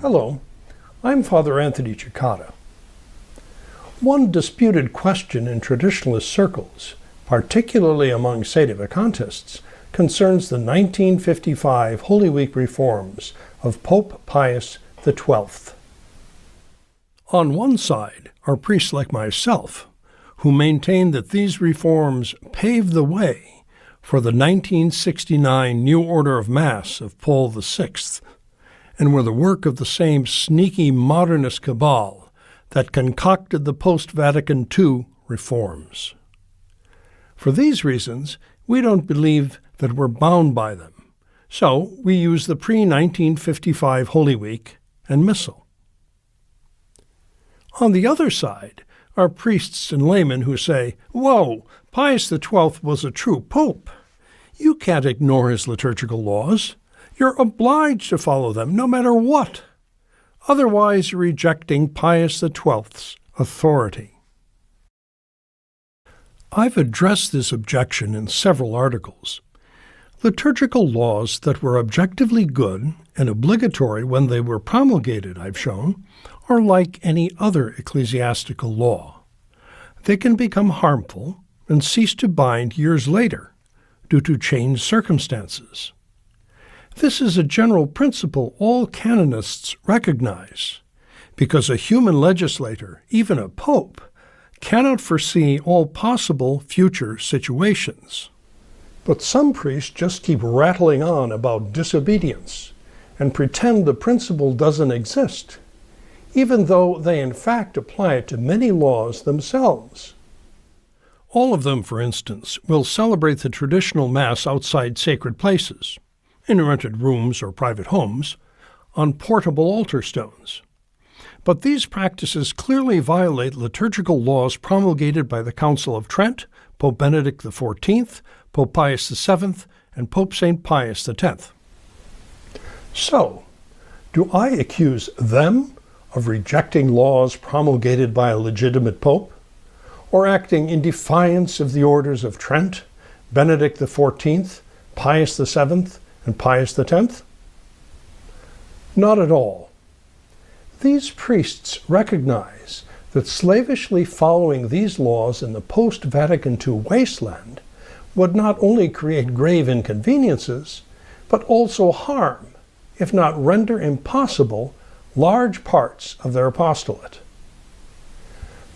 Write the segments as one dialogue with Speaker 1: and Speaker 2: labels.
Speaker 1: Hello, I'm Father Anthony Cekada. One disputed question in traditionalist circles, particularly among sedevacantists, concerns the 1955 Holy Week reforms of Pope Pius XII. On one side are priests like myself, who maintain that these reforms paved the way for the 1969 New Order of Mass of Paul VI, and were the work of the same sneaky modernist cabal that concocted the post-Vatican II reforms. For these reasons, we don't believe that we're bound by them, so we use the pre-1955 Holy Week and Missal. On the other side are priests and laymen who say, "Whoa, Pius XII was a true pope. You can't ignore his liturgical laws. You're obliged to follow them no matter what. Otherwise, you're rejecting Pius XII's authority." I've addressed this objection in several articles. Liturgical laws that were objectively good and obligatory when they were promulgated, I've shown, are like any other ecclesiastical law. They can become harmful and cease to bind years later due to changed circumstances. This is a general principle all canonists recognize, because a human legislator, even a pope, cannot foresee all possible future situations. But some priests just keep rattling on about disobedience and pretend the principle doesn't exist, even though they in fact apply it to many laws themselves. All of them, for instance, will celebrate the traditional Mass outside sacred places, in rented rooms or private homes, on portable altar stones. But these practices clearly violate liturgical laws promulgated by the Council of Trent, Pope Benedict XIV, Pope Pius VII, and Pope St. Pius X. So, do I accuse them of rejecting laws promulgated by a legitimate pope, or acting in defiance of the orders of Trent, Benedict XIV, Pius VII, and Pius X? Not at all. These priests recognize that slavishly following these laws in the post-Vatican II wasteland would not only create grave inconveniences, but also harm, if not render impossible, large parts of their apostolate.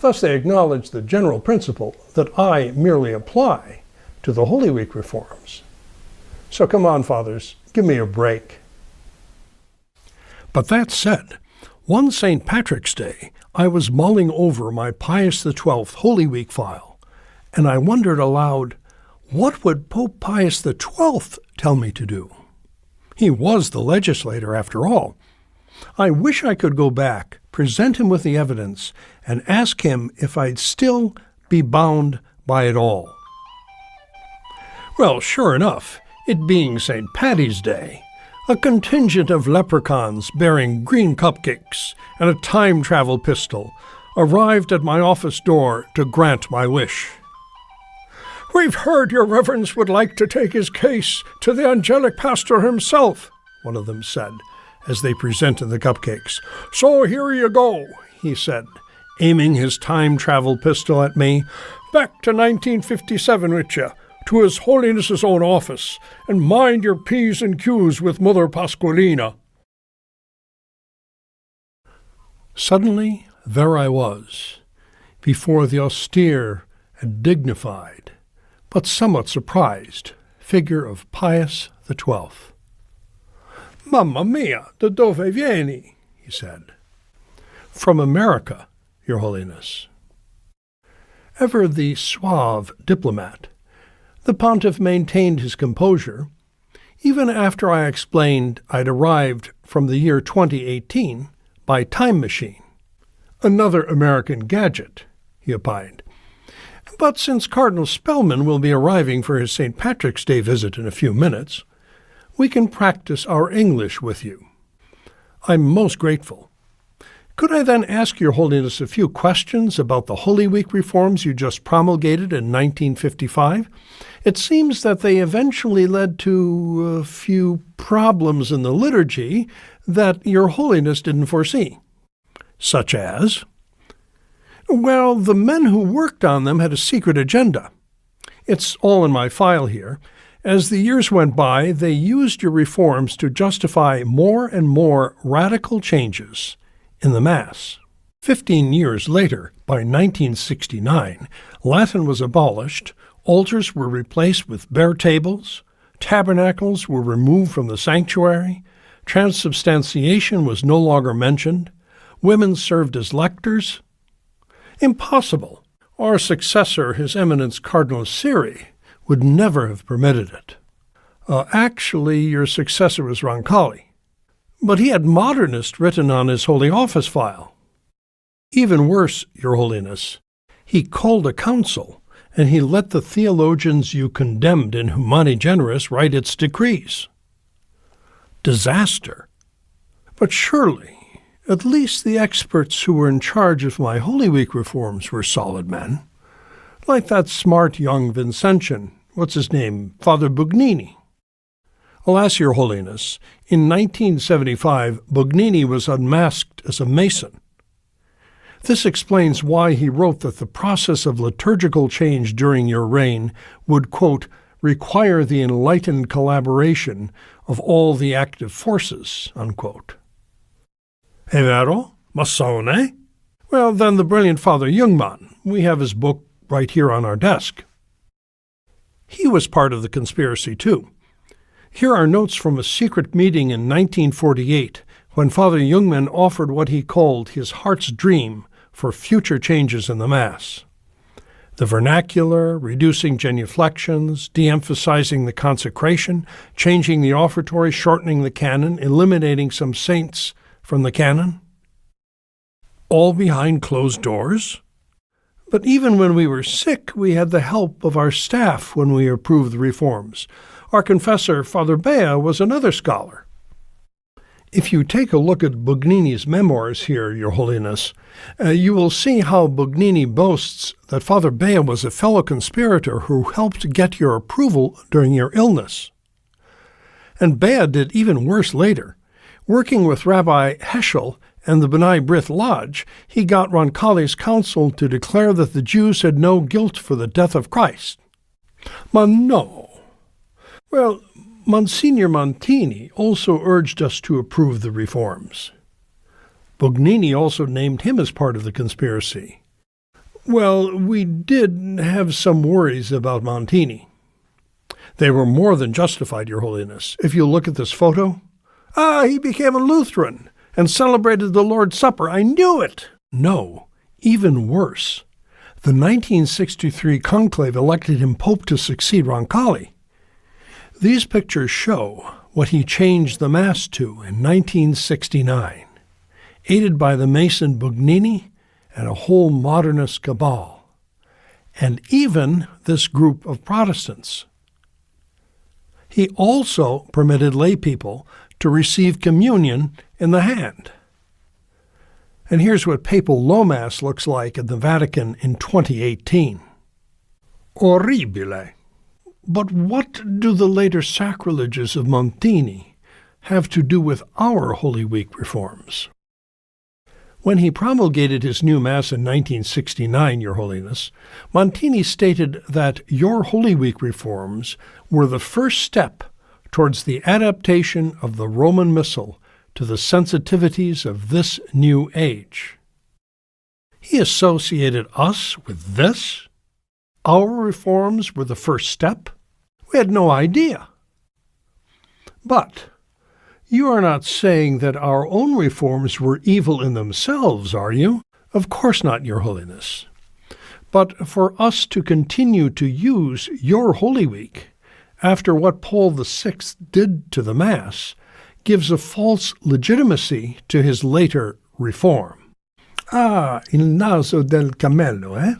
Speaker 1: Thus they acknowledge the general principle that I merely apply to the Holy Week reforms. So come on, fathers, give me a break. But that said, one St. Patrick's Day, I was mulling over my Pius XII Holy Week file, and I wondered aloud, what would Pope Pius XII tell me to do? He was the legislator, after all. I wish I could go back, present him with the evidence, and ask him if I'd still be bound by it all. Well, sure enough, it being St. Paddy's Day, a contingent of leprechauns bearing green cupcakes and a time travel pistol arrived at my office door to grant my wish. "We've heard your reverence would like to take his case to the angelic pastor himself," one of them said, as they presented the cupcakes. "So here you go," he said, aiming his time travel pistol at me. "Back to 1957 with you, to His Holiness's own office, and mind your P's and Q's with Mother Pasqualina." Suddenly, there I was, before the austere and dignified, but somewhat surprised, figure of Pius XII. "Mamma mia, da dove vieni?" he said. "From America, Your Holiness." Ever the suave diplomat, the pontiff maintained his composure, even after I explained I'd arrived from the year 2018 by time machine. "Another American gadget," he opined. "But since Cardinal Spellman will be arriving for his St. Patrick's Day visit in a few minutes, we can practice our English with you. I'm most grateful. Could I then ask Your Holiness a few questions about the Holy Week reforms you just promulgated in 1955? It seems that they eventually led to a few problems in the liturgy that Your Holiness didn't foresee. Such as? Well, the men who worked on them had a secret agenda. It's all in my file here. As the years went by, they used your reforms to justify more and more radical changes in the Mass. 15 years later, by 1969, Latin was abolished, altars were replaced with bare tables, tabernacles were removed from the sanctuary, transubstantiation was no longer mentioned, women served as lectors. Impossible. Our successor, His Eminence Cardinal Siri, would never have permitted it. Actually, your successor was Roncalli, but he had modernist written on his Holy Office file. Even worse, Your Holiness, he called a council, and he let the theologians you condemned in Humani Generis write its decrees. Disaster. But surely, at least the experts who were in charge of my Holy Week reforms were solid men. Like that smart young Vincentian, what's his name, Father Bugnini. Alas, Your Holiness, in 1975, Bugnini was unmasked as a Mason. This explains why he wrote that the process of liturgical change during your reign would, quote, require the enlightened collaboration of all the active forces, unquote. È vero? Massone? Well, then the brilliant Father Jungmann. We have his book right here on our desk. He was part of the conspiracy, too. Here are notes from a secret meeting in 1948 when Father Jungmann offered what he called his heart's dream for future changes in the Mass. The vernacular, reducing genuflections, de-emphasizing the consecration, changing the offertory, shortening the canon, eliminating some saints from the canon. All behind closed doors? But even when we were sick, we had the help of our staff when we approved the reforms. Our confessor, Father Bea, was another scholar. If you take a look at Bugnini's memoirs here, Your Holiness, you will see how Bugnini boasts that Father Bea was a fellow conspirator who helped get your approval during your illness. And Bea did even worse later. Working with Rabbi Heschel and the B'nai B'rith Lodge, he got Roncalli's council to declare that the Jews had no guilt for the death of Christ. Ma no. Well, Monsignor Montini also urged us to approve the reforms. Bugnini also named him as part of the conspiracy. Well, we did have some worries about Montini. They were more than justified, Your Holiness. If you look at this photo, he became a Lutheran and celebrated the Lord's Supper. I knew it! No, even worse. The 1963 conclave elected him Pope to succeed Roncalli. These pictures show what he changed the Mass to in 1969, aided by the Mason Bugnini and a whole modernist cabal, and even this group of Protestants. He also permitted lay people to receive communion in the hand. And here's what papal low Mass looks like in the Vatican in 2018. Orribile. But what do the later sacrileges of Montini have to do with our Holy Week reforms? When he promulgated his new Mass in 1969, Your Holiness, Montini stated that your Holy Week reforms were the first step towards the adaptation of the Roman Missal to the sensitivities of this new age. He associated us with this? Our reforms were the first step? We had no idea. But you are not saying that our own reforms were evil in themselves, are you? Of course not, Your Holiness. But for us to continue to use your Holy Week, after what Paul VI did to the Mass, gives a false legitimacy to his later reform. Il naso del cammello, eh?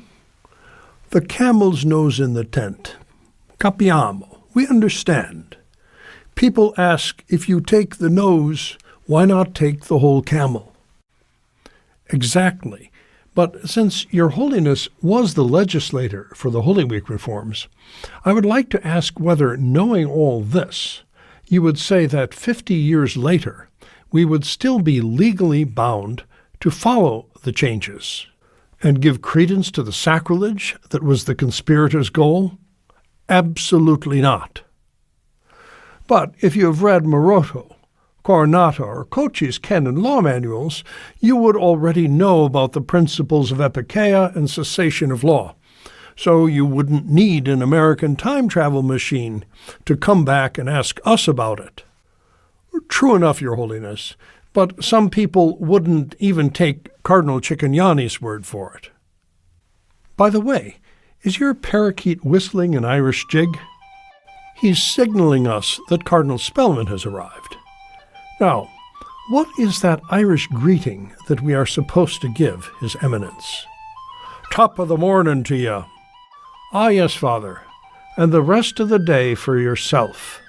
Speaker 1: The camel's nose in the tent. Capiamo. We understand. People ask, if you take the nose, why not take the whole camel? Exactly. But since Your Holiness was the legislator for the Holy Week reforms, I would like to ask whether, knowing all this, you would say that 50 years later, we would still be legally bound to follow the changes and give credence to the sacrilege that was the conspirators' goal? Absolutely not. But if you have read Maroto, Coronata, or Cocchi's canon law manuals, you would already know about the principles of epikeia and cessation of law, so you wouldn't need an American time travel machine to come back and ask us about it. True enough, Your Holiness, but some people wouldn't even take Cardinal Cicognani's word for it. By the way, is your parakeet whistling an Irish jig? He's signaling us that Cardinal Spellman has arrived. Now, what is that Irish greeting that we are supposed to give His Eminence? Top of the morning to you. Ah, yes, Father, and the rest of the day for yourself.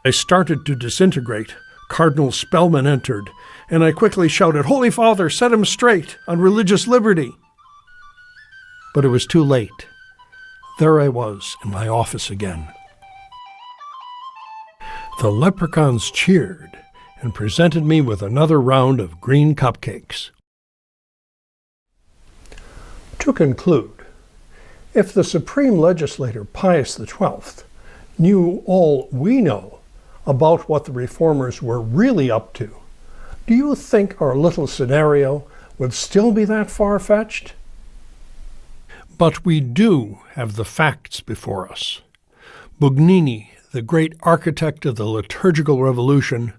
Speaker 1: I started to disintegrate. Cardinal Spellman entered, and I quickly shouted, Holy Father, set him straight on religious liberty. But it was too late. There I was in my office again. The leprechauns cheered and presented me with another round of green cupcakes. To conclude, if the Supreme Legislator Pius XII knew all we know about what the reformers were really up to, do you think our little scenario would still be that far-fetched? But we do have the facts before us. Bugnini, the great architect of the liturgical revolution,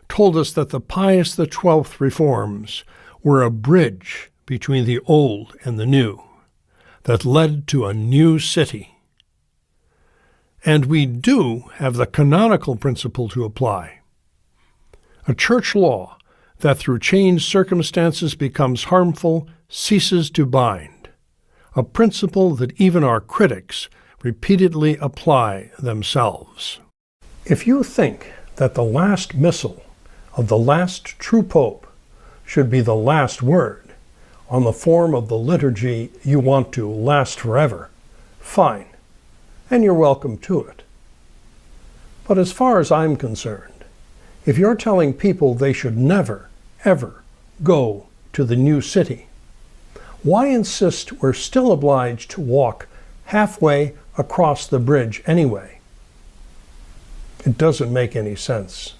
Speaker 1: told us that the Pius XII reforms were a bridge between the old and the new that led to a new city. And we do have the canonical principle to apply. A church law that through changed circumstances becomes harmful ceases to bind, a principle that even our critics repeatedly apply themselves. If you think that the last missal of the last true pope should be the last word on the form of the liturgy you want to last forever, fine, and you're welcome to it. But as far as I'm concerned, if you're telling people they should never, ever go to the new city, why insist we're still obliged to walk halfway across the bridge anyway? It doesn't make any sense.